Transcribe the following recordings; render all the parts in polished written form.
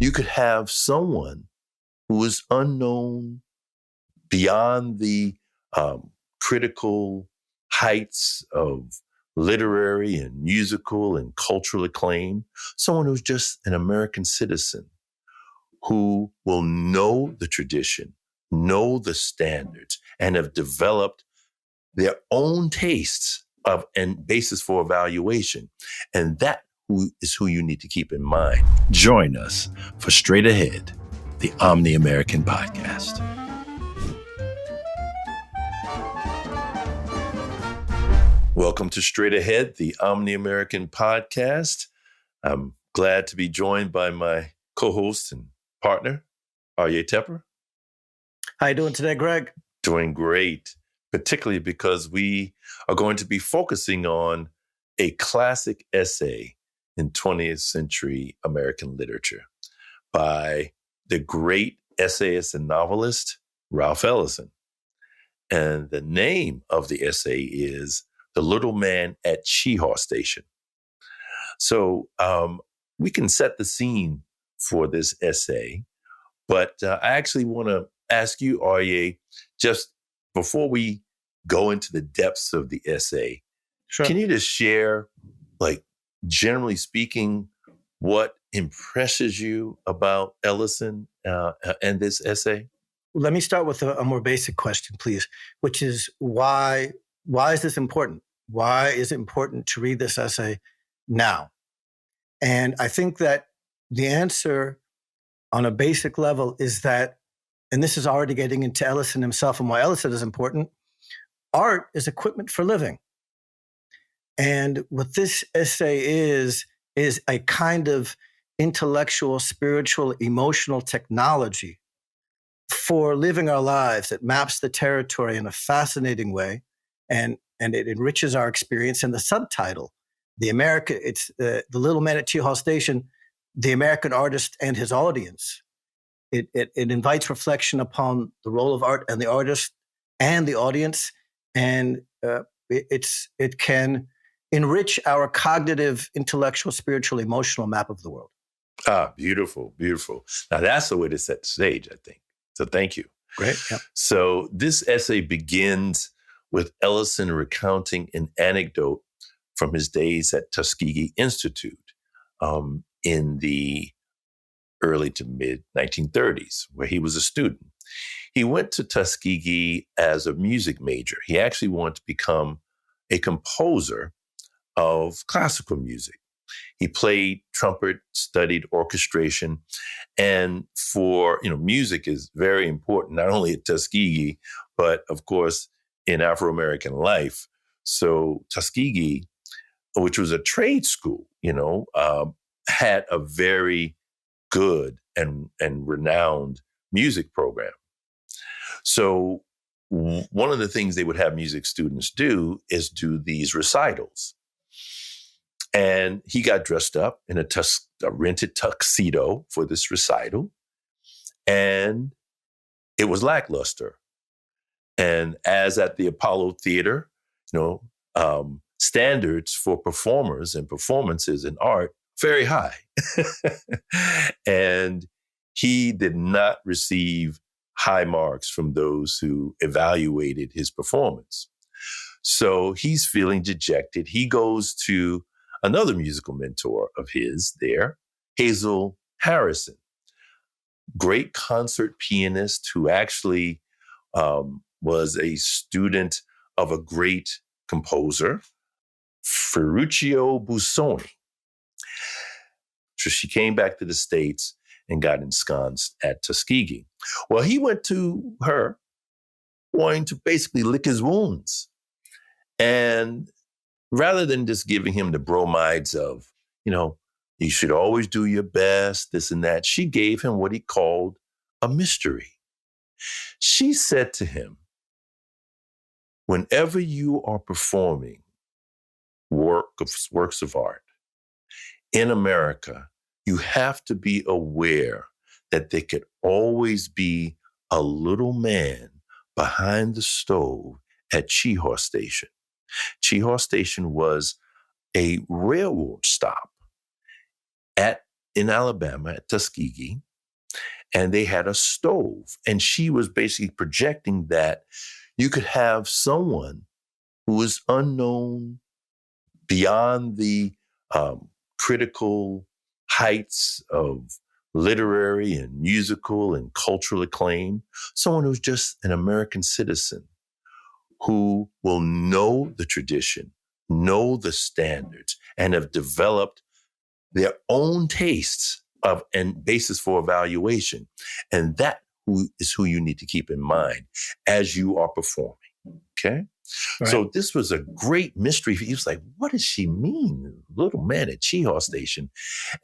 You could have someone who is unknown beyond the critical heights of literary and musical and cultural acclaim, someone who's just an American citizen who will know the tradition, know the standards, and have developed their own tastes of and basis for evaluation. And that is who you need to keep in mind. Join us for Straight Ahead, the Omni-American podcast. Welcome to Straight Ahead, the Omni-American podcast. I'm glad to be joined by my co-host and partner, Arye Tepper. How you doing today, Greg? Doing great, particularly because we are going to be focusing on a classic essay in 20th century American literature by the great essayist and novelist, Ralph Ellison. And the name of the essay is The Little Man at Chehaw Station. So we can set the scene for this essay, but I actually want to ask you, Arye, just before we go into the depths of the essay, Sure. Can you just share, generally speaking, what impresses you about Ellison and this essay? Let me start with a more basic question, please, which is why is this important? Why is it important to read this essay now? And I think that the answer on a basic level is that, and this is already getting into Ellison himself and why Ellison is important, art is equipment for living. And what this essay is a kind of intellectual, spiritual, emotional technology for living our lives. It maps the territory in a fascinating way, and it enriches our experience. And the subtitle, it's The Little Man at Chehaw Station, the American Artist and His Audience. It invites reflection upon the role of art and the artist and the audience, and it can enrich our cognitive, intellectual, spiritual, emotional map of the world. Beautiful, beautiful. Now that's the way to set the stage, I think. So thank you. Great. Yep. So this essay begins with Ellison recounting an anecdote from his days at Tuskegee Institute in the early to mid 1930s, where he was a student. He went to Tuskegee as a music major. He actually wanted to become a composer of classical music. He played trumpet, studied orchestration, and music is very important, not only at Tuskegee, but of course in Afro-American life. So Tuskegee, which was a trade school, had a very good and renowned music program. So one of the things they would have music students do is do these recitals. And he got dressed up in a rented tuxedo for this recital. And it was lackluster. And as at the Apollo Theater, standards for performers and performances in art, very high. And he did not receive high marks from those who evaluated his performance. So he's feeling dejected. He goes to another musical mentor of his there, Hazel Harrison, great concert pianist who actually was a student of a great composer, Ferruccio Busoni. So she came back to the States and got ensconced at Tuskegee. Well, he went to her wanting to basically lick his wounds. And rather than just giving him the bromides of, you should always do your best, this and that, she gave him what he called a mystery. She said to him, whenever you are performing works of art in America, you have to be aware that there could always be a little man behind the stove at Chehaw Station. Chehaw Station was a railroad stop at in Alabama at Tuskegee, and they had a stove. And she was basically projecting that you could have someone who is unknown, beyond the critical heights of literary and musical and cultural acclaim, someone who's just an American citizen who will know the tradition, know the standards, and have developed their own tastes of and basis for evaluation. And that is who you need to keep in mind as you are performing. Okay? Right. So this was a great mystery. He was like, what does she mean? Little man at Chehaw Station.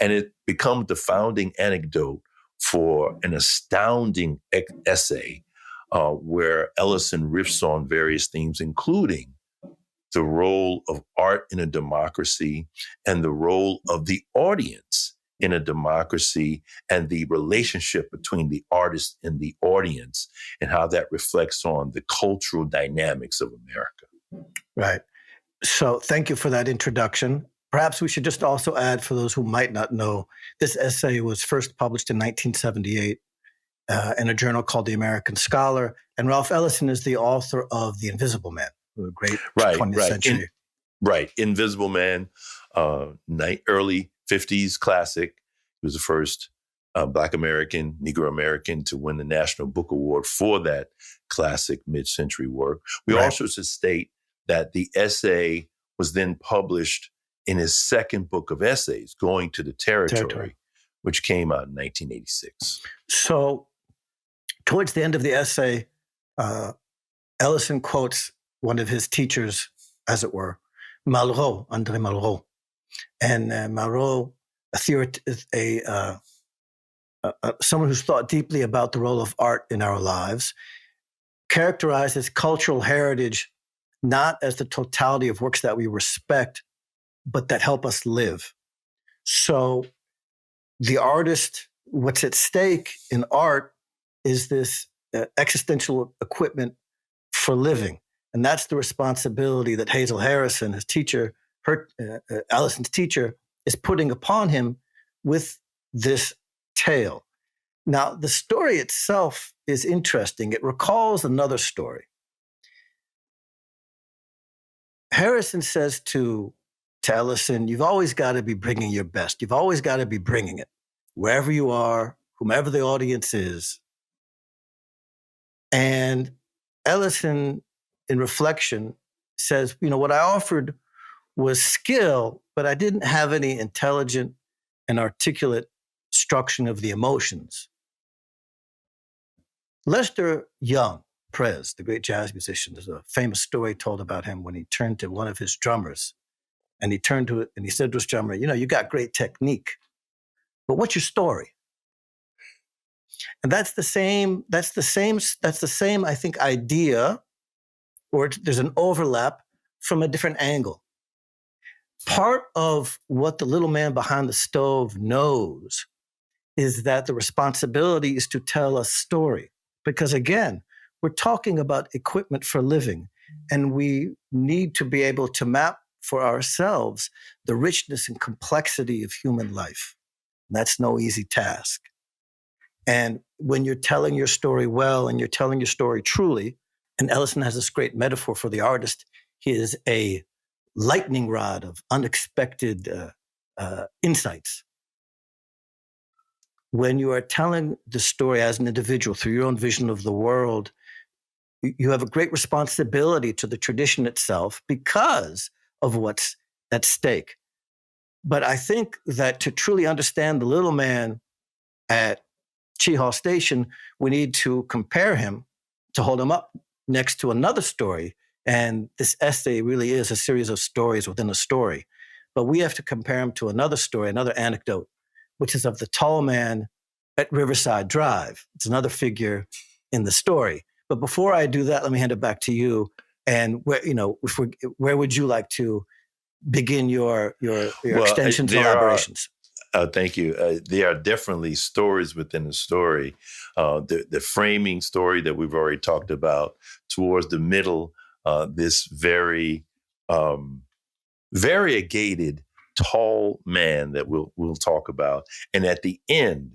And it becomes the founding anecdote for an astounding essay where Ellison riffs on various themes, including the role of art in a democracy and the role of the audience in a democracy and the relationship between the artist and the audience and how that reflects on the cultural dynamics of America. Right. So thank you for that introduction. Perhaps we should just also add, for those who might not know, this essay was first published in 1978 in a journal called The American Scholar. And Ralph Ellison is the author of The Invisible Man, a great 20th century. Invisible Man, early 50s classic. He was the first Black American, Negro American to win the National Book Award for that classic mid-century work. We also should state that the essay was then published in his second book of essays, Going to the Territory, which came out in 1986. So towards the end of the essay, Ellison quotes one of his teachers, as it were, Malraux, André Malraux. And Malraux, someone who's thought deeply about the role of art in our lives, characterizes cultural heritage not as the totality of works that we respect, but that help us live. So the artist, what's at stake in art is this existential equipment for living. And that's the responsibility that Hazel Harrison, his teacher, Allison's teacher, is putting upon him with this tale. Now, the story itself is interesting. It recalls another story. Harrison says to Ellison, you've always got to be bringing your best. You've always got to be bringing it. Wherever you are, whomever the audience is. And Ellison, in reflection, says, what I offered was skill, but I didn't have any intelligent and articulate instruction of the emotions. Lester Young, Prez, the great jazz musician, there's a famous story told about him when he turned to one of his drummers and he turned to it and he said to his drummer, you got great technique, but what's your story? And that's the same, I think, idea, or there's an overlap from a different angle. Part of what the little man behind the stove knows is that the responsibility is to tell a story. Because again, we're talking about equipment for living, and we need to be able to map for ourselves the richness and complexity of human life. And that's no easy task. And when you're telling your story well and you're telling your story truly, and Ellison has this great metaphor for the artist, he is a lightning rod of unexpected insights. When you are telling the story as an individual through your own vision of the world, you have a great responsibility to the tradition itself because of what's at stake. But I think that to truly understand the little man at Chehaw Station, we need to compare him, to hold him up next to another story. And this essay really is a series of stories within a story. But we have to compare him to another story, another anecdote, which is of the tall man at Riverside Drive. It's another figure in the story. But before I do that, let me hand it back to you. And where would you like to begin your extensions and elaborations? Thank you. There are definitely stories within the story. The framing story that we've already talked about, towards the middle, this very variegated tall man that we'll talk about, and at the end,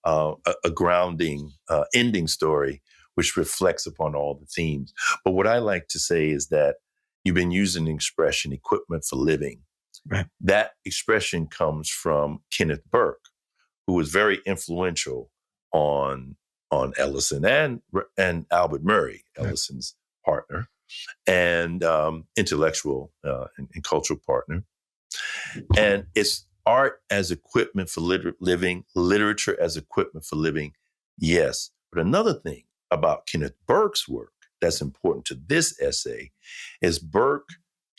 a grounding ending story which reflects upon all the themes. But what I like to say is that you've been using the expression "equipment for living." Right. That expression comes from Kenneth Burke, who was very influential on Ellison and Albert Murray, Ellison's partner, and intellectual and cultural partner. And it's art as equipment for living, literature as equipment for living, yes. But another thing about Kenneth Burke's work that's important to this essay is Burke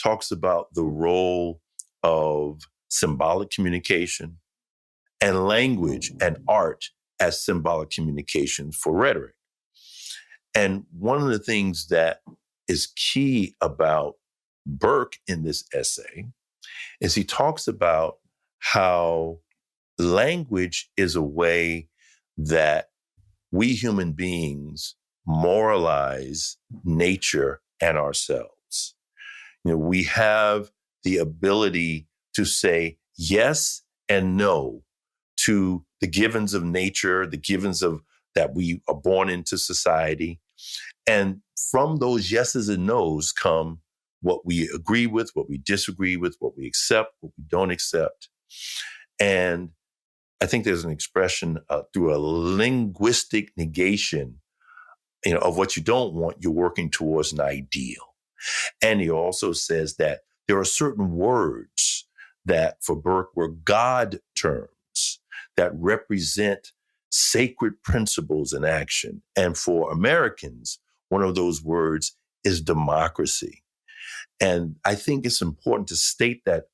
talks about the role of symbolic communication and language and art as symbolic communication for rhetoric. And one of the things that is key about Burke in this essay is he talks about how language is a way that we human beings moralize nature and ourselves. We have the ability to say yes and no to the givens of nature, the givens of that we are born into society. And from those yeses and nos come what we agree with, what we disagree with, what we accept, what we don't accept. And I think there's an expression through a linguistic negation, of what you don't want, you're working towards an ideal. And he also says that there are certain words that for Burke were God terms that represent sacred principles in action. And for Americans, one of those words is democracy. And I think it's important to state that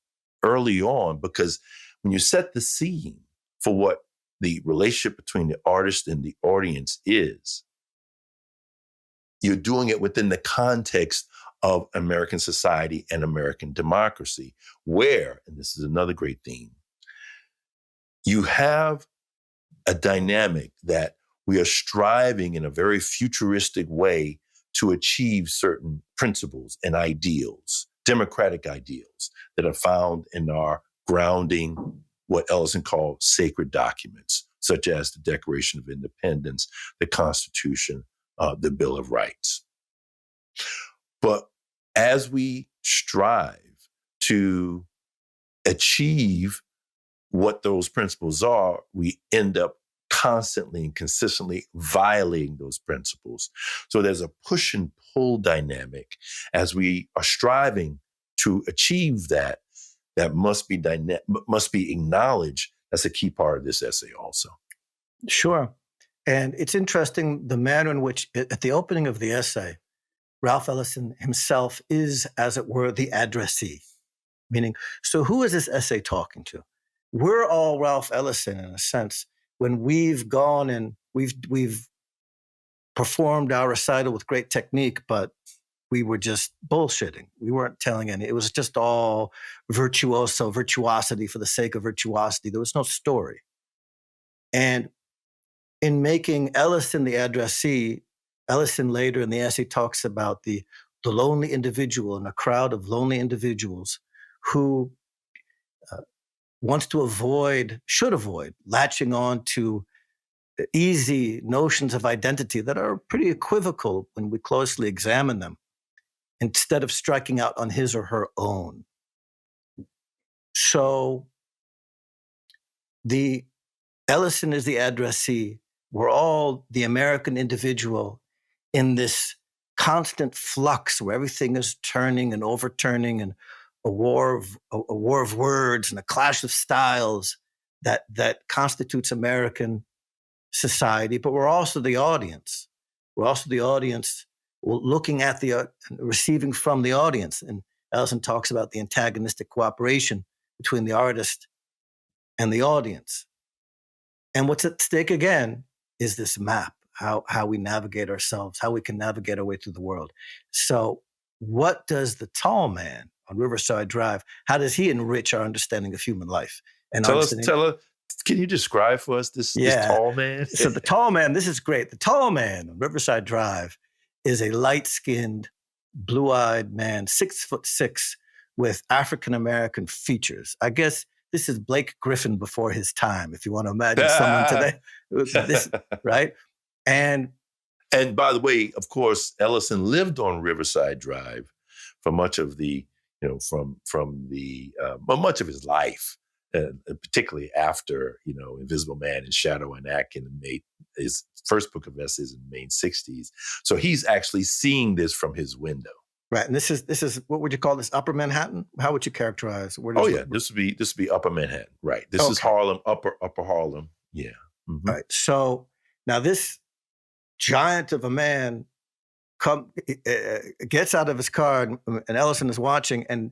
early on, because when you set the scene for what the relationship between the artist and the audience is, you're doing it within the context of American society and American democracy, where, and this is another great theme, you have a dynamic that we are striving in a very futuristic way to achieve certain principles and ideals, democratic ideals that are found in our grounding, what Ellison called sacred documents, such as the Declaration of Independence, the Constitution, the Bill of Rights. But as we strive to achieve what those principles are, we end up constantly and consistently violating those principles. So there's a push and pull dynamic as we are striving to achieve that must be acknowledged. That's a key part of this essay also. Sure. And it's interesting the manner in which, at the opening of the essay, Ralph Ellison himself is, as it were, the addressee. Meaning, so who is this essay talking to? We're all Ralph Ellison, in a sense, when we've gone and we've performed our recital with great technique, but we were just bullshitting. We weren't telling any. It was just all virtuosity for the sake of virtuosity. There was no story. And in making Ellison the addressee, Ellison later in the essay talks about the lonely individual and a crowd of lonely individuals who should avoid latching on to easy notions of identity that are pretty equivocal when we closely examine them, instead of striking out on his or her own. So the Ellison is the addressee. We're all the American individual in this constant flux where everything is turning and overturning, and a war of words and a clash of styles that constitutes American society. But we're also the audience. We're also the audience looking at receiving from the audience. And Ellison talks about the antagonistic cooperation between the artist and the audience. And what's at stake again is this map, how we navigate ourselves, how we can navigate our way through the world. So what does the tall man on Riverside Drive, how does he enrich our understanding of human life? And tell us, can you describe for us this tall man? So the tall man, this is great. The tall man on Riverside Drive is a light-skinned, blue-eyed man, 6'6", with African-American features. I guess this is Blake Griffin before his time, if you want to imagine someone today. This, right? And by the way, of course, Ellison lived on Riverside Drive for much of the, much of his life, particularly after, Invisible Man and Shadow and Act his first book of essays in the main 60s. So he's actually seeing this from his window. Right, and this is what would you call this? Upper Manhattan? How would you characterize? This would be Upper Manhattan, right? This is Harlem, Upper Harlem, yeah. Mm-hmm. All right. So now this giant of a man gets out of his car, and Ellison is watching, and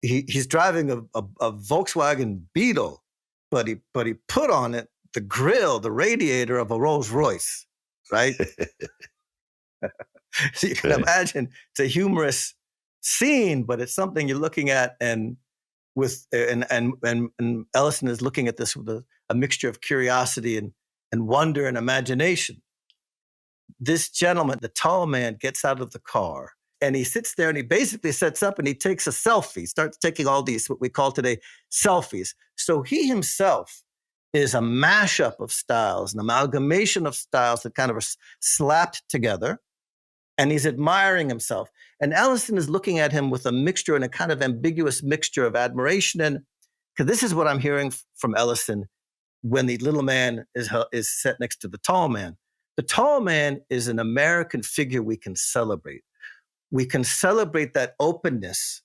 he's driving a Volkswagen Beetle, but he put on it the grill, the radiator of a Rolls Royce, right? So you can imagine it's a humorous scene, but it's something you're looking at, and Ellison is looking at this with a mixture of curiosity and wonder and imagination. This gentleman, the tall man, gets out of the car and he sits there and he basically sets up and he takes a selfie, starts taking all these, what we call today, selfies. So he himself is a mashup of styles, an amalgamation of styles that kind of are slapped together. And he's admiring himself. And Ellison is looking at him with a mixture and a kind of ambiguous mixture of admiration. And because this is what I'm hearing from Ellison when the little man is set next to the tall man. The tall man is an American figure we can celebrate. We can celebrate that openness,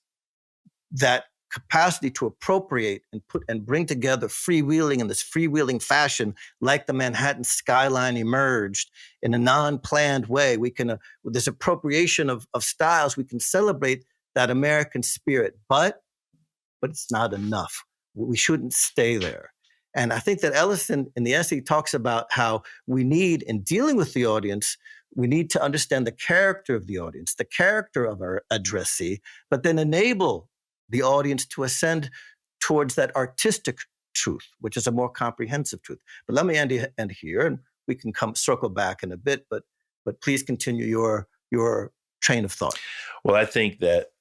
that capacity to appropriate and bring together freewheeling in this freewheeling fashion, like the Manhattan skyline emerged in a non-planned way. We can, with this appropriation of styles, we can celebrate that American spirit, but it's not enough. We shouldn't stay there. And I think that Ellison in the essay talks about how we need, in dealing with the audience, we need to understand the character of the audience, the character of our addressee, but then enable the audience to ascend towards that artistic truth, which is a more comprehensive truth. But let me end here, and we can circle back in a bit, but please continue your train of thought. Well, I think that,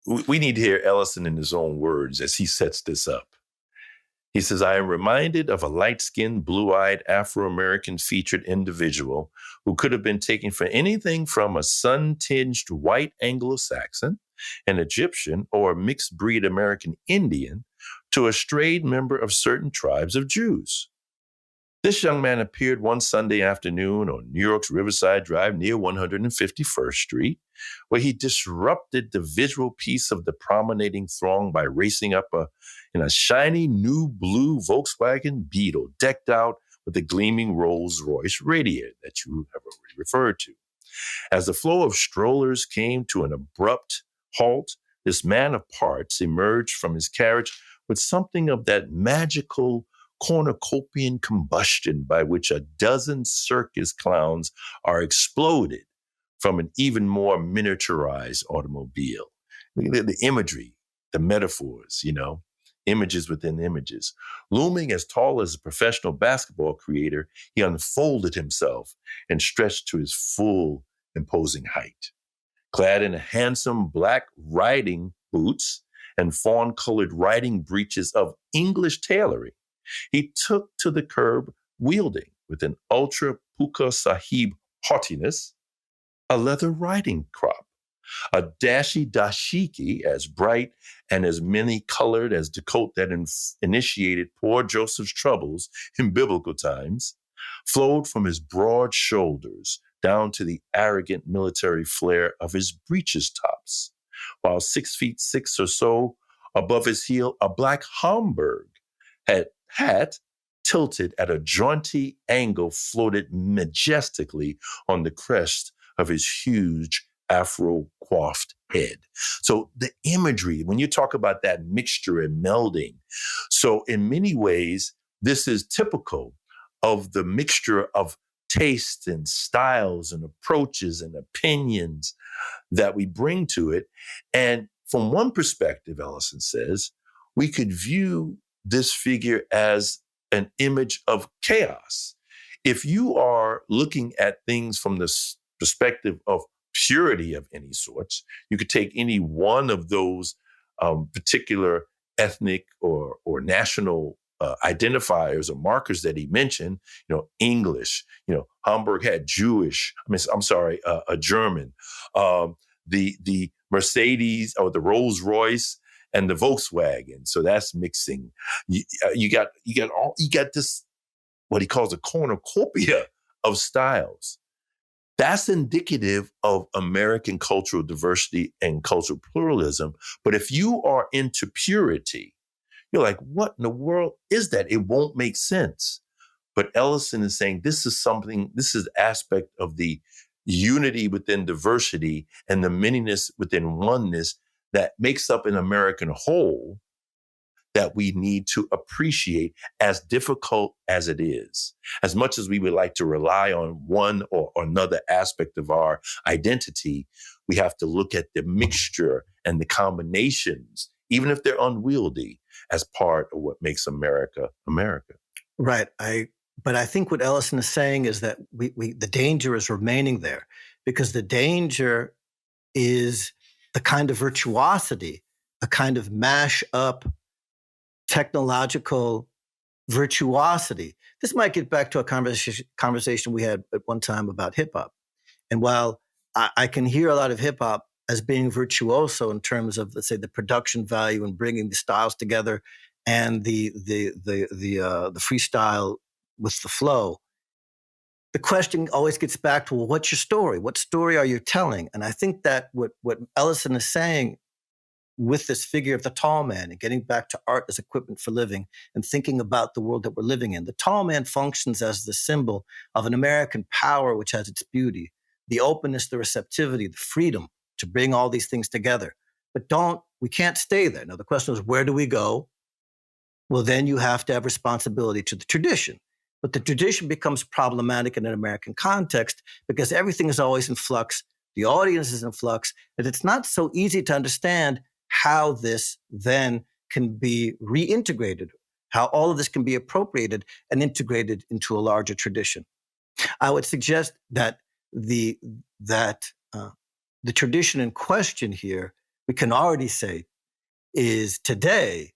we need to hear Ellison in his own words as he sets this up. He says, I am reminded of a light-skinned, blue-eyed, Afro-American featured individual who could have been taken for anything from a sun-tinged white Anglo-Saxon, an Egyptian, or a mixed-breed American Indian to a strayed member of certain tribes of Jews. This young man appeared one Sunday afternoon on New York's Riverside Drive near 151st Street, where he disrupted the visual peace of the promenading throng by racing up in a shiny new blue Volkswagen Beetle decked out with the gleaming Rolls-Royce radiator that you have already referred to. As the flow of strollers came to an abrupt halt, this man of parts emerged from his carriage with something of that magical cornucopian combustion by which a dozen circus clowns are exploded from an even more miniaturized automobile. The imagery, the metaphors, images within images. Looming as tall as a professional basketball creator, he unfolded himself and stretched to his full, imposing height. Clad in handsome black riding boots and fawn-colored riding breeches of English tailoring, he took to the curb, wielding with an ultra puka sahib haughtiness a leather riding crop, a dashy dashiki as bright and as many-colored as the coat that initiated poor Joseph's troubles in biblical times, flowed from his broad shoulders down to the arrogant military flare of his breeches tops, while 6'6" or so above his heel, a black Homburg hat tilted at a jaunty angle floated majestically on the crest of his huge afro-coiffed head. So the imagery, when you talk about that mixture and melding, so in many ways, this is typical of the mixture of tastes and styles and approaches and opinions that we bring to it. And from one perspective, Ellison says, we could view this figure as an image of chaos. If you are looking at things from the perspective of purity of any sorts. You could take any one of those particular ethnic or national identifiers or markers that he mentioned, English, Hamburg had Jewish, a German, the Mercedes or the Rolls Royce and the Volkswagen. So that's mixing. You got this, what he calls a cornucopia of styles. That's indicative of American cultural diversity and cultural pluralism. But if you are into purity, you're like, what in the world is that? It won't make sense. But Ellison is saying this is aspect of the unity within diversity and the manyness within oneness that makes up an American whole that we need to appreciate, as difficult as it is. As much as we would like to rely on one or another aspect of our identity, we have to look at the mixture and the combinations, even if they're unwieldy, as part of what makes America, America. Right. But I think what Ellison is saying is that the danger is remaining there, because the danger is the kind of virtuosity, a kind of mash up technological virtuosity. This might get back to a conversation we had at one time about hip hop. And while I can hear a lot of hip hop as being virtuoso in terms of, let's say, the production value and bringing the styles together and the freestyle with the flow, the question always gets back to, well, what's your story? What story are you telling? And I think that what Ellison is saying with this figure of the tall man and getting back to art as equipment for living and thinking about the world that we're living in, the tall man functions as the symbol of an American power which has its beauty, the openness, the receptivity, the freedom to bring all these things together. But we can't stay there. Now, the question is, where do we go? Well, then you have to have responsibility to the tradition. But the tradition becomes problematic in an American context because everything is always in flux. The audience is in flux, and it's not so easy to understand how this then can be reintegrated, how all of this can be appropriated and integrated into a larger tradition. I would suggest that the tradition in question here, we can already say, is today,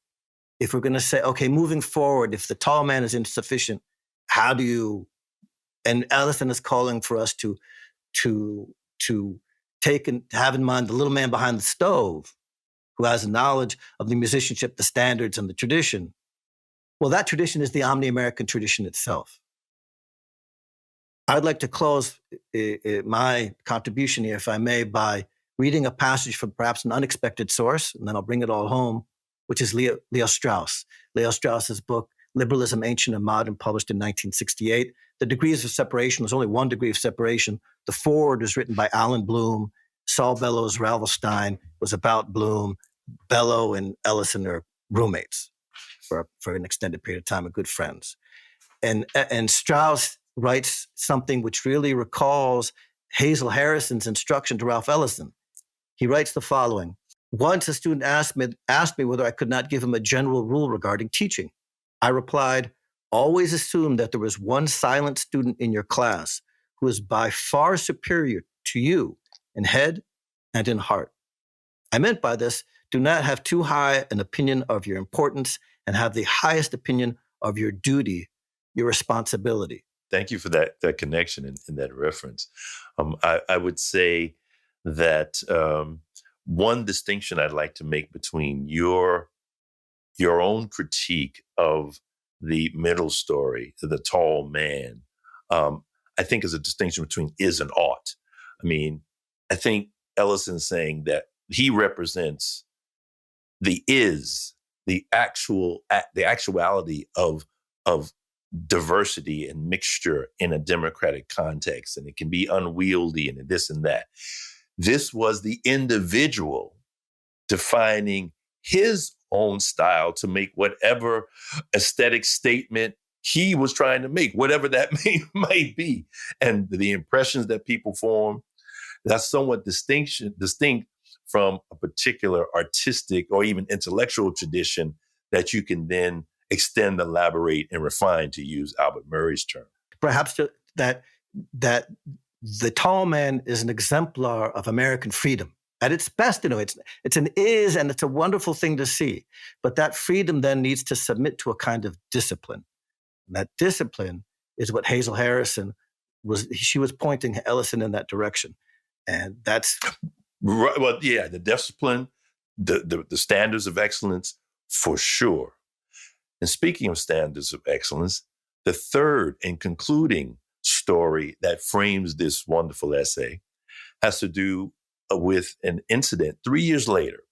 if we're going to say, okay, moving forward, if the tall man is insufficient, how do you, and Ellison is calling for us to take and have in mind the little man behind the stove, who has a knowledge of the musicianship, the standards, and the tradition. Well, that tradition is the Omni-American tradition itself. I'd like to close my contribution here, if I may, by reading a passage from perhaps an unexpected source, and then I'll bring it all home, which is Leo Strauss. Leo Strauss's book, Liberalism, Ancient and Modern, published in 1968. The degrees of separation, there's only one degree of separation. The foreword was written by Alan Bloom. Saul Bellows, Ravelstein was about Bloom. Bellow and Ellison are roommates for an extended period of time, and good friends. And Strauss writes something which really recalls Hazel Harrison's instruction to Ralph Ellison. He writes the following: once a student asked me whether I could not give him a general rule regarding teaching. I replied, always assume that there was one silent student in your class who is by far superior to you in head and in heart. I meant by this, do not have too high an opinion of your importance and have the highest opinion of your duty, your responsibility. Thank you for that connection and that reference. I would say that one distinction I'd like to make between your own critique of the middle story, the tall man, I think is a distinction between is and ought. I mean, I think Ellison's saying that he represents the actuality of diversity and mixture in a democratic context, and it can be unwieldy and this and that. This was the individual defining his own style to make whatever aesthetic statement he was trying to make, whatever that might be. And the impressions that people form, that's somewhat distinct from a particular artistic or even intellectual tradition that you can then extend, elaborate, and refine, to use Albert Murray's term. Perhaps that the tall man is an exemplar of American freedom. At its best, it's an is, and it's a wonderful thing to see. But that freedom then needs to submit to a kind of discipline. And that discipline is what Hazel Harrison she was pointing Ellison in that direction. And that's... Right, well, yeah, the discipline, the standards of excellence, for sure. And speaking of standards of excellence, the third and concluding story that frames this wonderful essay has to do with an incident 3 years later.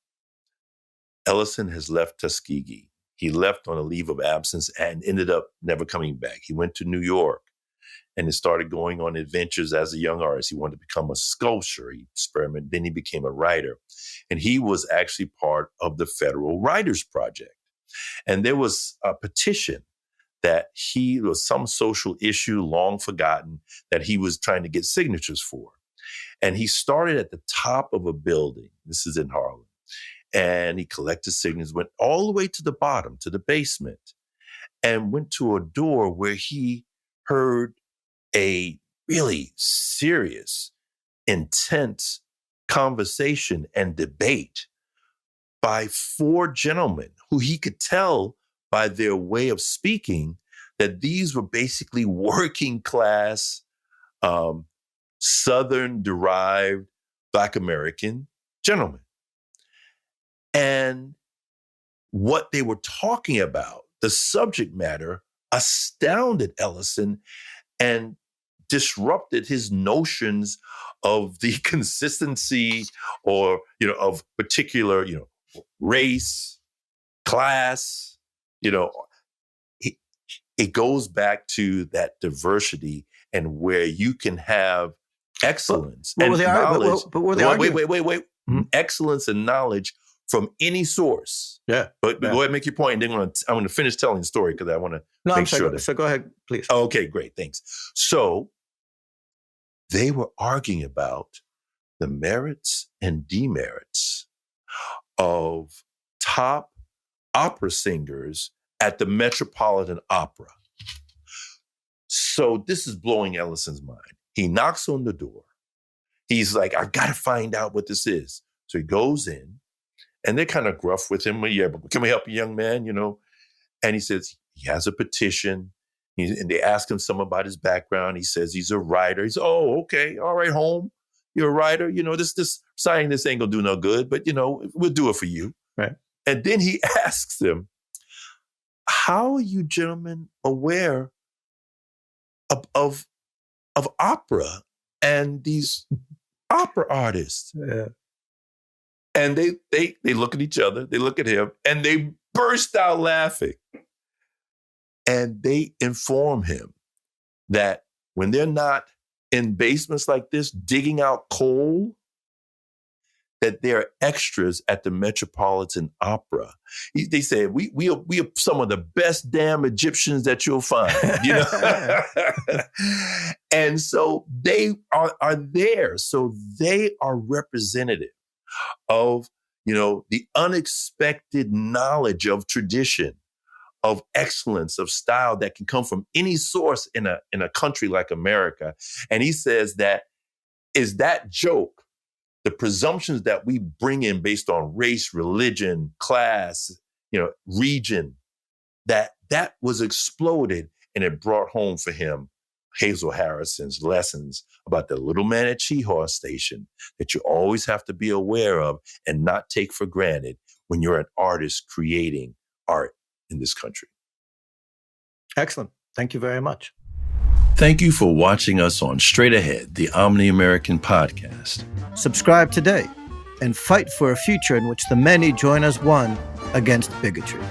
Ellison has left Tuskegee. He left on a leave of absence and ended up never coming back. He went to New York and he started going on adventures as a young artist. He wanted to become a sculptor. He experimented. Then he became a writer. And he was actually part of the Federal Writers Project. And there was a petition that was some social issue long forgotten that he was trying to get signatures for. And he started at the top of a building. This is in Harlem. And he collected signatures, went all the way to the bottom, to the basement, and went to a door where he heard a really serious, intense conversation and debate by four gentlemen who he could tell by their way of speaking that these were basically working class, Southern-derived Black American gentlemen. And what they were talking about, the subject matter, astounded Ellison and disrupted his notions of the consistency or, of particular, race, class, it goes back to that diversity and where you can have excellence and knowledge. Wait. Mm-hmm. Excellence and knowledge from any source. Yeah. But go ahead and make your point, and then I'm going to finish telling the story because I want to make sure. So go ahead, please. Okay, great. Thanks. So they were arguing about the merits and demerits of top opera singers at the Metropolitan Opera. So this is blowing Ellison's mind. He knocks on the door. He's like, I've got to find out what this is. So he goes in, and they're kind of gruff with him. Yeah, but can we help you, young man? And he says he has a petition. And they ask him some about his background. He says he's a writer. He's, oh, okay. All right, home. You're a writer. This signing this ain't going to do no good, but, we'll do it for you. Right. And then he asks them, how are you gentlemen aware of opera and these opera artists? Yeah. And they look at each other, they look at him, and they burst out laughing. And they inform him that when they're not in basements like this, digging out coal, that they're extras at the Metropolitan Opera. They say, we are some of the best damn Egyptians that you'll find, And so they are there. So they are representative of, the unexpected knowledge of tradition, of excellence, of style that can come from any source in a country like America. And he says that is that joke, the presumptions that we bring in based on race, religion, class, region, that was exploded, and it brought home for him Hazel Harrison's lessons about the little man at Chehaw Station that you always have to be aware of and not take for granted when you're an artist creating art in this country. Excellent. Thank you very much. Thank you for watching us on Straight Ahead, the Omni-American podcast. Subscribe today and fight for a future in which the many join as one against bigotry.